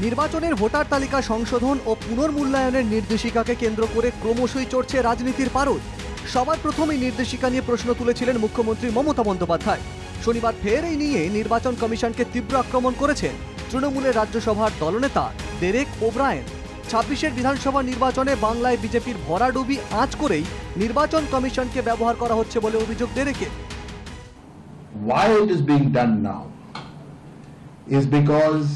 নির্বাচনের ভোটার তালিকা সংশোধন ও পুনর্মূল্যায়নের নির্দেশিকাকে কেন্দ্র করে ক্রমশই চড়ছে রাজনীতির পারদ। সবার প্রথম এই নির্দেশিকা নিয়ে প্রশ্ন তুলেছিলেন মুখ্যমন্ত্রী মমতা বন্দ্যোপাধ্যায়। শনিবার ফের এই নিয়ে নির্বাচন কমিশনকে তীব্র আক্রমণ করেছেন তৃণমূলের রাজ্যসভার দলনেতা ডেরেক ওব্রায়েন। ২৬-এর বিধানসভা নির্বাচনে বাংলায় বিজেপির ভরাডুবি আঁচ করেই নির্বাচন কমিশনকে ব্যবহার করা হচ্ছে বলে অভিযোগ ডেরেকের। Why it is being done now is because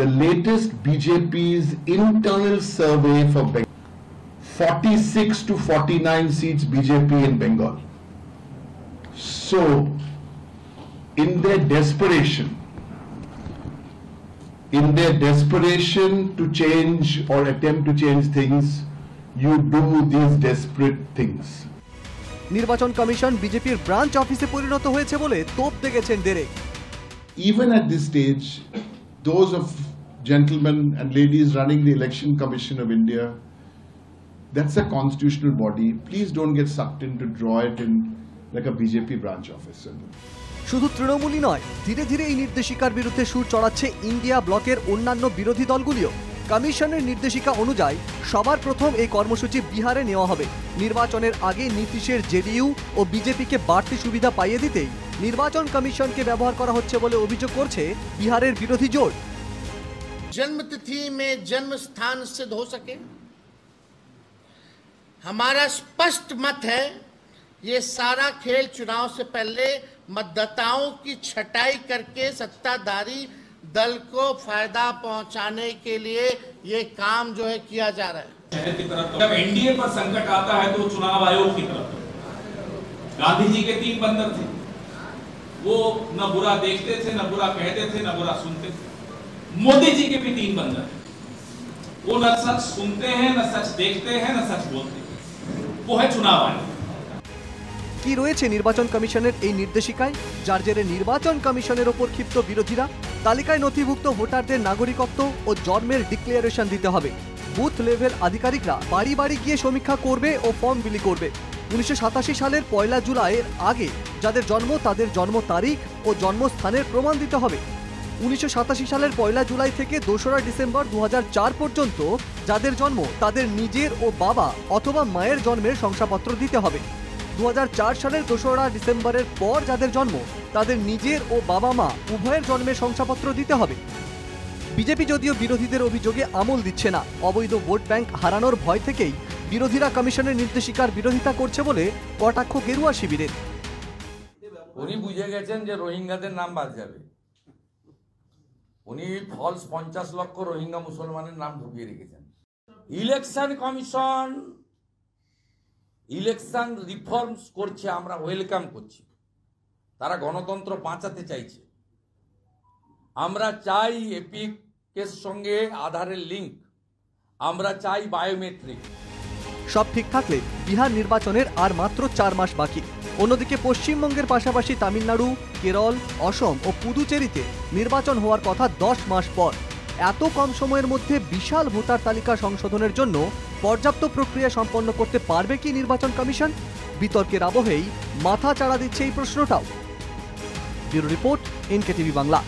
the latest BJP's internal survey for Bengal, 46 to 49 seats BJP in Bengal. So, in their desperation to change or attempt to change things, you do these desperate things. নির্বাচন commission বিজেপির branch অফিসে পরিণত হয়েছে বলে তোপ দেখেছেন Derek. Even at this stage, those of gentlemen and ladies running the Election Commission of India, that's a constitutional body. Please don't get sucked in to draw it in like a BJP branch office. শুধু তৃণমূলই নয়, ধীরে ধীরে এই নির্দেশিকার বিরুদ্ধে সুর চড়াচ্ছে India ব্লকের অন্যান্য বিরোধী দলগুলিও। কমিশনের নির্দেশিকা অনুযায়ী সবার প্রথম এই কর্মসূচি বিহারে নেওয়া হবে। নির্বাচনের আগে নীতিশের জেডিইউ ও বিজেপিকে বাড়তি সুবিধা পাইয়ে দিতেই নির্বাচন কমিশনকে ব্যবহার করা হচ্ছে বলে অভিযোগ করছে বিহারের বিরোধী জোট। जन्मतिथि में जन्म स्थान सिद्ध हो सके, हमारा स्पष्ट मत है ये सारा खेल चुनाव से पहले मतदाताओं की छटाई करके सत्ताधारी दल को फायदा पहुंचाने के लिए ये काम जो है किया जा रहा है। शहर की तरफ जब एनडीए पर संकट आता है तो चुनाव आयोग की तरफ। गांधी जी के 3 बंदर थे, वो न बुरा देखते थे, न बुरा कहते थे, न बुरा सुनते थे। मोदी जी के भी 3 बंदर हैं, वो न सच सुनते हैं, न सच देखते हैं, न सच बोलते हैं। वो है चुनाव आयोग। কি রয়েছে নির্বাচন কমিশনের এই নির্দেশিকায়, যার জেরে নির্বাচন কমিশনের ওপর ক্ষিপ্ত বিরোধীরা? তালিকায় নথিভুক্ত ভোটারদের নাগরিকত্ব ও জন্মের ডিক্লারেশন দিতে হবে। বুথ লেভেল আধিকারিকরা বাড়ি বাড়ি গিয়ে সমীক্ষা করবে ও ফর্ম বিলি করবে। 1987 সালের 1 জুলাইয়ের আগে যাদের জন্ম তাদের জন্ম তারিখ ও জন্মস্থানের প্রমাণ দিতে হবে। 1987 সালের 1 জুলাই থেকে 2রা ডিসেম্বর 2004 পর্যন্ত যাদের জন্ম তাদের নিজের ও বাবা অথবা মায়ের জন্মের শংসাপত্র দিতে হবে। 2004 সালের 2রা ডিসেম্বরের পর যাদের জন্ম তাদের নিজের ও বাবা মা উভয়ের জন্মের শংসাপত্র দিতে হবে। বিজেপি যদিও বিরোধীদের অভিযোগে আমল দিচ্ছে না, অবৈধ ভোট ব্যাংক হারানোর ভয় থেকেই বিরোধীরা কমিশনের নির্দেশিকার বিরোধিতা করছে বলে কটাক্ষ গেরুয়া শিবিরের। উনি বুঝে গেছেন যে রোহিঙ্গাদের নাম বাদ যাবে, উনি ফলস 50 লক্ষ রোহিঙ্গা মুসলমানের নাম ঢুকিয়ে রেখেছেন। ইলেকশন কমিশন ইলেকশন রিফর্মস করছে, আমরা ওয়েলকাম করছি। তারা গণতন্ত্র বাঁচাতে চাইছে। আমরা চাই এপিকের সঙ্গে আধারের লিঙ্ক, আমরা চাই বায়োমেট্রিক। সব ঠিক থাকলে বিহার নির্বাচনের আর মাত্র 4 মাস বাকি। অন্যদিকে পশ্চিমবঙ্গের পাশাপাশি তামিলনাড়ু, কেরল, অসম ও পুদুচেরিতে নির্বাচন হওয়ার কথা 10 মাস পর। এত কম সময়ের মধ্যে বিশাল ভোটার তালিকা সংশোধনের জন্য পর্যাপ্ত প্রক্রিয়া সম্পন্ন করতে পারবে কি নির্বাচন কমিশন? বিতর্কের আবহেই মাথা চাড়া দিচ্ছে এই প্রশ্নটাও। Bureau report, NKTV Bangla.